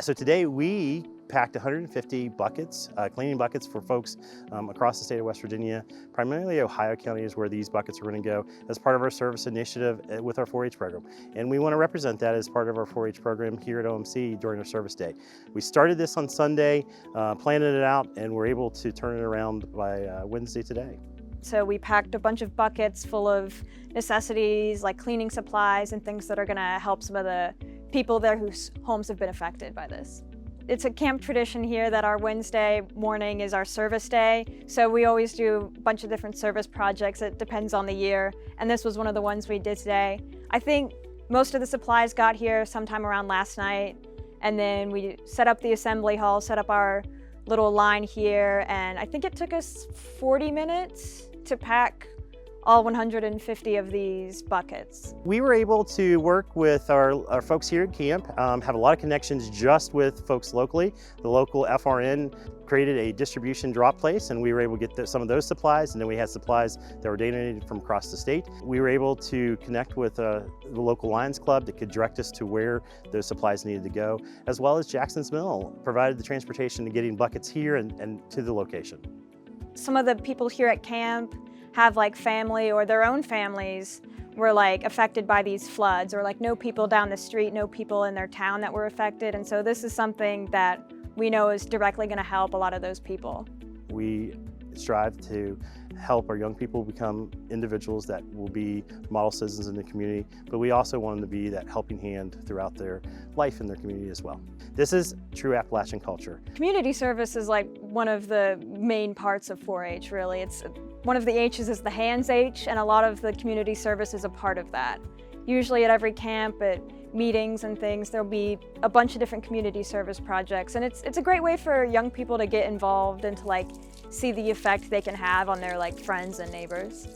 So today we packed 150 buckets, cleaning buckets for folks across the state of West Virginia. Primarily Ohio County is where these buckets are going to go as part of our service initiative with our 4-H program. And we want to represent that as part of our 4-H program here at OMC during our service day. We started this on Sunday, planning it out, and we're able to turn it around by Wednesday today. So we packed a bunch of buckets full of necessities like cleaning supplies and things that are going to help some of the people there whose homes have been affected by this. It's a camp tradition here that our Wednesday morning is our service day. So we always do a bunch of different service projects. It depends on the year. And this was one of the ones we did today. I think most of the supplies got here sometime around last night. And then we set up the assembly hall, set up our little line here. And I think it took us 40 minutes to pack all 150 of these buckets. We were able to work with our folks here at camp, have a lot of connections just with folks locally. The local FRN created a distribution drop place, and we were able to get some of those supplies, and then we had supplies that were donated from across the state. We were able to connect with the local Lions Club that could direct us to where those supplies needed to go, as well as Jackson's Mill provided the transportation to getting buckets here and to the location. Some of the people here at camp have like family or their own families were like affected by these floods, or like know people down the street, know people in their town that were affected. And so this is something that we know is directly going to help a lot of those people. We strive to help our young people become individuals that will be model citizens in the community, but we also want them to be that helping hand throughout their life in their community as well. This is true Appalachian culture. Community service is like one of the main parts of 4-H, really. It's one of the H's is the hands H, and a lot of the community service is a part of that. Usually at every camp, at meetings and things, there'll be a bunch of different community service projects, and it's a great way for young people to get involved and to like see the effect they can have on their like friends and neighbors.